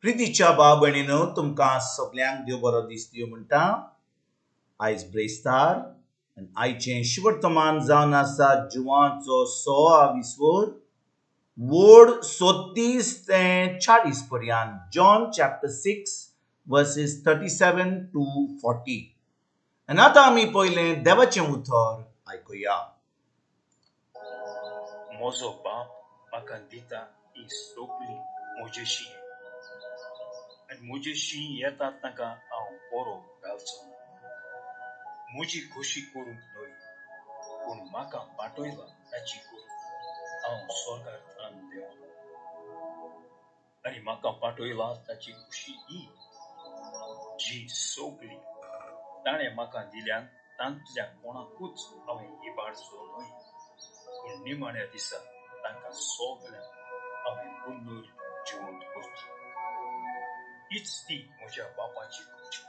प्रितीच्या भाव भयणीनो, तुमकां सगळ्यांक देव बरो दीस दिवं म्हणटा. आयज ब्रेस्तार आनी आयचें शिवर्तमान जावन आसा जुवांचो 6 वोड 36 ते 40 पर्यंत. John chapter 6 versus 37 to 40. आनी आतां आमी पयलें देवाचें उतर आयकुया. म्हजो बाप म्हाका दिता ही सगळी म्हजेशी, आनी म्हजेशी येता ताका हांव बरो घालचो. म्हजी खोशी करूंक न्हय, पूण म्हाका पाठयला ताची करूंक हांव स्वर्गार थान देंवला. आनी म्हाका पाठयला ताची खोशी ही, जी सगळी ताणें म्हाका दिल्यान तांतल्या कोणाकूच हांवें इबाडचो न्हय, पूण निमाण्या दिसा तांकां सगळ्यांक हांवें पुनर जिवंत करचें. हीच ती म्हज्या बापाची खोशी,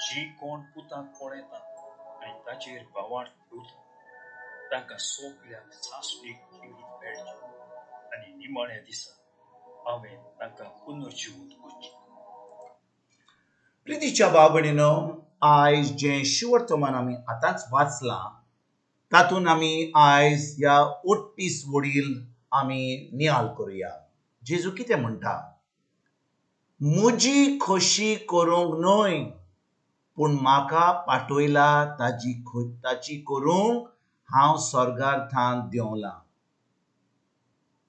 जी कोण पुताक पळयता आनी ताचेर भावार्थ दवरता, तांकां सगळ्यांक सासणीक जिवीत मेळचें, आनी निमाण्या दिसा हांवें तांकां पुनर्जिवंत करचें. प्रितीच्या भाव भयणीनो, आयज जें शिवर्तमान आमी आतांच वाचलां, तातूंत आमी आयज ह्या 38 वडील आमी नियाळ करुया. जेजू कितें म्हणटा? म्हजी खोशी करूंक न्हय, पूण म्हाका पाठयला ताची करूंक हांव स्वर्गार थान देंवला.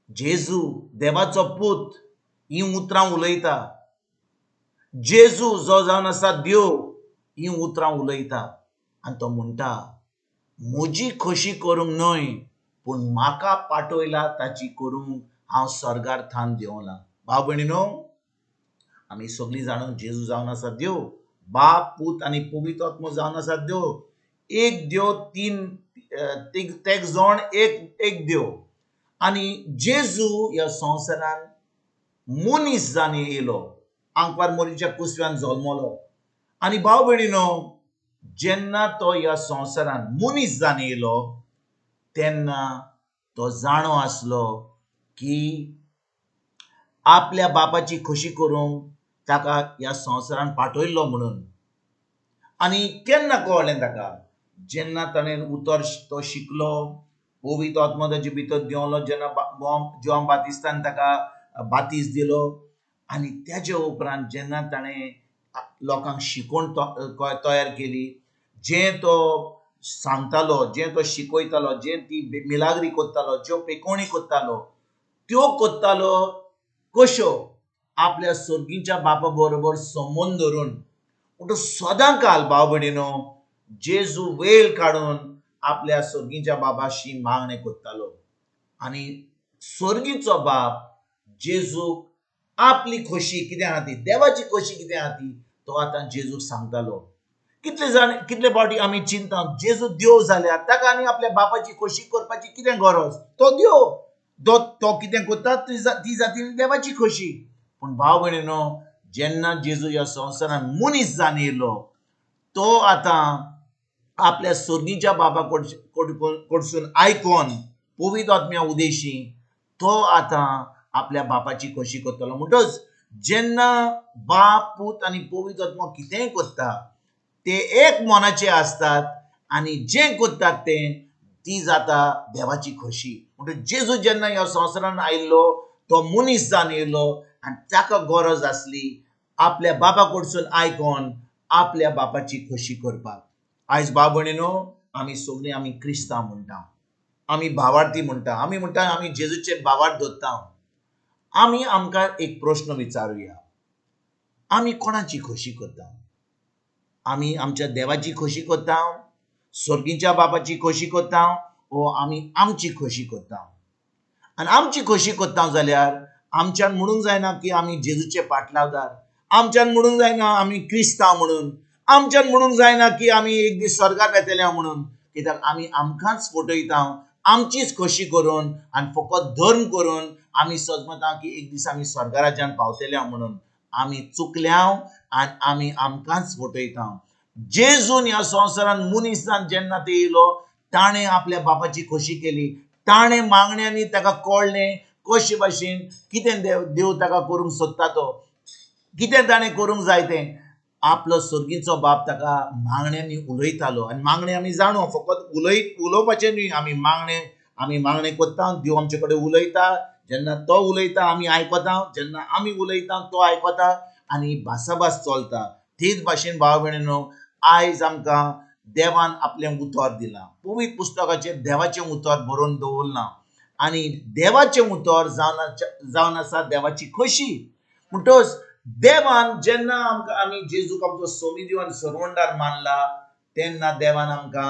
जेजू देवाचो पूत ही उतरां उलयता. जेजू जो जावन आसा देव ही उतरां उलयता. आनी तो म्हणटा, म्हजी खोशी करूंक न्हय, पूण म्हाका पाठयला ताची करूंक हांव स्वर्गार थान देंवला. भाव भयणीनो, आमी सगळीं जाणा जेजू जावन आसा देव, बाप, पूत आनी पवित्र आत्मो जावन आसा देव. एक देव, तेग जाण एक देव. आनी जेजू ह्या संवसारान मनीस जावन येयलो, आंकवार मोरीच्या कुसव्यान जल्मलो. आनी भाव भयणीनो, जेन्ना तो ह्या संवसारान मनीस जावन येयलो, तेन्ना तो जाणो आसलो की आपल्या बापाची खोशी करूंक ताका ह्या संवसारान पाठयल्लो म्हणून. आनी केन्ना कळ्ळें ताका? जेन्ना ताणें उतर तो शिकलो, पवित्र आत्मो ताचे भितर देंवलो, जेन्ना जोआन बातिस्तान ताका बातीस दिलो, आनी तेजे उपरांत जेन्ना ताणें लोकांक शिकोवण तयार केली, जें तो सांगतालो, जें तो शिकयतालो, जें ती मिलाग्री कोत्तालो, ज्यो पेकोवणी कोत्तालो, त्यो कोत्तालो कश्यो? आपल्या सर्गीच्या बापा बरोबर संबंद धरून. पूण सदां काल भाव भयणीनो, जेजू वेळ काडून आपल्या सर्गीच्या बाबाशी मागणें कोत्तालो. आनी सर्गीचो बाप जेजूक आपली खोशी कितें आहा ती, देवाची खोशी कितें आहा ती, तो आतां जेजूक सांगतालो. कितले फावटी आमी चिंता, जेजू देव जाल्यार ताका आनी आपल्या बापाची खोशी करपाची कितें गरज? तो देव, तो कितें करता ती जाती देवाची खोशी. पूण भाव भयणीनो, जेन्ना जेजू ह्या संवसारान मनीस जावन येयलो, तो आतां आपल्या सर्गीच्या बाबा कडसून आयकोन पवित्र आत्म्या उदेशी तो आतां आपल्या बापाची खोशी करतलो. म्हणटच जेन्ना बाप, पूत आनी पवित्र आत्मो कितेंय करता, ते एक मनाचे आसतात, आनी जें करतात ती जाता देवाची खोशी. म्हणटच जेजू जेन्ना ह्या संवसारान आयिल्लो, तो मनीस जावन येयलो, आनी ताका गरज आसली आपल्या बापा कडसून आयकोन आपल्या बापाची खोशी करपाक. आयज भाव भयणीनो, आमी सगळीं आमी क्रिस्तांव म्हणटा, आमी भावार्थी म्हणटा, आमी म्हणटा आमी जेजूचेर भावार्थ धरता. आमी आमकां एक प्रश्न विचारुया, आमी कोणाची खोशी करता? आमी आमच्या देवाची खोशी करता, स्वर्गीच्या बापाची खोशी करता, वो आमी आमची खोशी करता? आनी आमची खोशी करता जाल्यार आमच्यान म्हणूंक जायना की आमी जेजूचे पाटलावदार, आमच्यान म्हणूंक जायना आमी क्रिस्तांव म्हणून, आमच्यान म्हणूंक जायना की आमी एक दीस स्वर्गार येतले म्हणून. कित्याक आमी आमकांच फटयता, आमचीच खोशी करून आनी फकत धर्म करून आमी समजता की एक दीस आमी स्वर्गाराज्यान पावतले म्हणून. आमी चुकल्याव आनी आमी आमकांच फटयता. जेजून ह्या संवसारान मनीस जावन जेन्ना ते येयलो, ताणें आपल्या बापाची खोशी केली. ताणें मागण्यांनी ताका कळ्ळें कशे भाशेन कितें देव ताका करूंक सोदता तो. कितें ताणें करूंक जाय तें आपलो सर्गीचो बाप ताका मागण्यांनी उलयतालो आनी मागणे आमी जाणो फकत उलोवपाचें न्ही आमी मागणे कोत्ता देव आमचे कडेन उलयता जेन्ना तो उलयता आमी आयकता जेन्ना आमी उलयता तो आयकता आनी भासाभास चलता तेच भाशेन भाव भयणीनो आयज आमकां देवान आपलें उतर दिलां पवित्र पुस्तकाचेर देवाचें उतर बरोवन दवरलां आनी देवाचें उतर जावन आसा देवाची खोशी म्हणटच देवान जेन्ना आमी जेजूक आमचो सोमी दिवन आनी सर्वंडार मानला तेन्ना देवान आमकां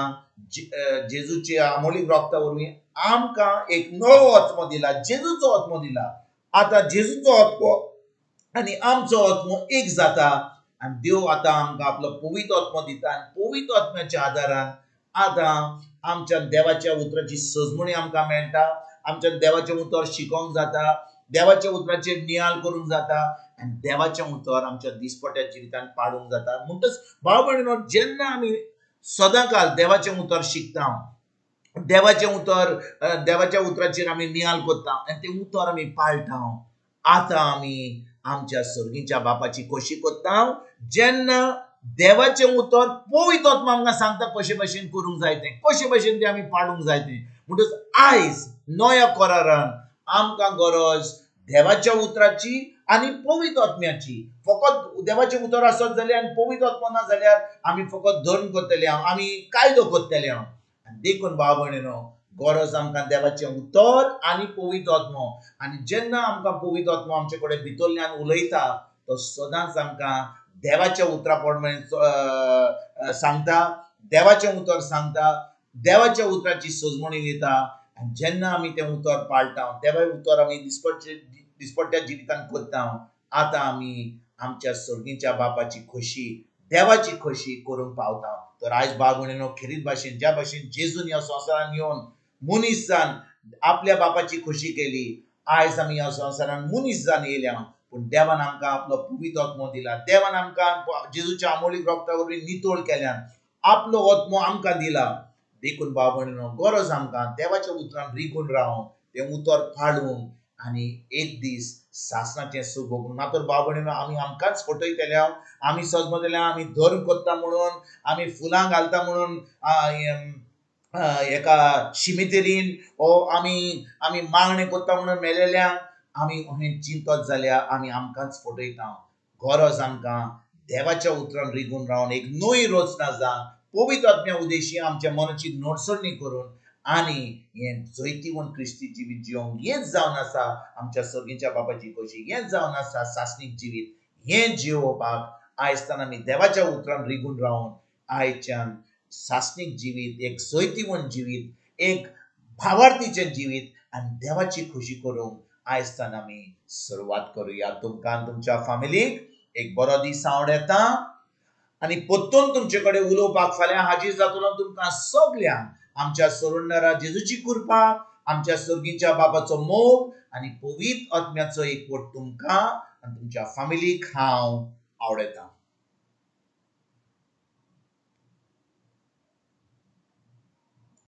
जेजूच्या अमोलीक रोगता वरवीं आमकां एक नवो आत्मो दिला जेजूचो आत्मो दिला आतां जेजूचो आत्मो आनी आमचो आत्मो एक जाता आनी देव आतां आमकां आपलो पवित्र आत्मो दिता आनी पवित्र आत्म्याच्या आदारान आतां आमच्या देवाच्या उतराची सजमणी आमकां मेळटा आमच्या देवाचें उतर शिकोवंक जाता देवाच्या उतराचेर नियाळ करूंक जाता आनी देवाचें उतर आमच्या दिसपट्या जिवितांत पाडूंक जाता म्हणटच भाव भयणीनो जेन्ना आमी सदांकाळ देवाचें उतर शिकता देवाच्या उतराचेर आमी नियाळ कोत्ता आनी तें उतर आमी पाळटा आतां आमी आमच्या सर्गीच्या बापाची खोशी कोत्ता जेन्ना देवाचें उतर पवित्र आत्मा आमकां सांगता कशे भाशेन करूंक जाय तें कशे भाशेन तें आमी पाळूंक जाय तें म्हणटच आयज नव्या करारान आमकां गरज देवाच्या उतराची आनी पवित्र आत्म्याची फकत देवाचें उतर आसत जाल्यार आनी पवित्र आत्मा ना जाल्यार आमी फकत धर्म करतले आमी कायदो करतले आनी देखून भाव भयणीनो गरज आमकां देवाचें उतर आनी पवित्र आत्मो आनी जेन्ना आमकां पवित्र आत्मो आमचे कडेन भितरल्यान उलयता तो सदांच आमकां देवाच्या उतरा प्रमाणे सांगता देवाचें उतर सांगता देवाच्या उतराची सजमणी दिता आनी जेन्ना आमी तें उतर पाळटा तें उतर आमी दिसपट्ट्या जिवितांत कोत्ता आतां आमी आमच्या सर्गीच्या बापाची खोशी देवाची खोशी करूंक पावता तर आयज भाव भयणीनो खेरीत भाशेन ज्या भाशेन जेजून ह्या संवसारान येवन मनीस जावन आपल्या बापाची खोशी केली आयज आमी ह्या संवसारान मनीस जावन येयल्या पूण देवान आमकां आपलो पवित्र आत्मो दिला देवान आमकां जेजूच्या अमोलीक रोगता वरवीं नितोळ केल्यान आपलो आत्मो आमकां दिला देखून भाव भयणीनो गरज आमकां देवाच्या उतरान रिगून रावून तें उतर पाळूंक आनी एक दीस सासणाचें सूख भोगूंक ना तर भाव भयणीनो आमी आमकांच फटयतले आमी सजमतले आमी धर्म करता म्हणून आमी फुलां घालता म्हणून एका शिमितेरीन ओ आमी मागणे कोत्ता म्हणून मेलेल्यांक आमी अशें चिंतत जाल्यार आमी आमकांच फटयता गरज आमकां देवाच्या उतरान रिगून रावन एक नवी रचना जावन पवित्र आत्म्या उदेशी आमच्या मनाची नडसडणी करून आनी हें जैतिवंत क्रिस्ती जिवीत जिवंक हेंच जावन आसा आमच्या सर्गीच्या बापाची खोशी हेंच जावन आसा सासणीक जिवीत हें जिवोवपाक आयजतान आमी देवाच्या उतरान रिगून रावन आयच्यान सासणीक जिवीत एक जैतिवंत जिवीत एक भावार्थीचें जिवीत आनी देवाची खोशी करूंक आयजतान आमी सुरवात करुया तुमकां तुमच्या फॅमिलीक एक बरो दीस आवड येता आनी परतून तुमचे कडेन उलोवपाक फाल्यां हाजीर जातलो तुमकां सगल्यांक आमच्या सर्वंडारा जेजूची कृपा आमच्या सर्गीच्या बापाचो मोग आनी पवित्र आत्म्याचो एकवट तुमकां आनी तुमच्या फॅमिलीक हांव आवडयता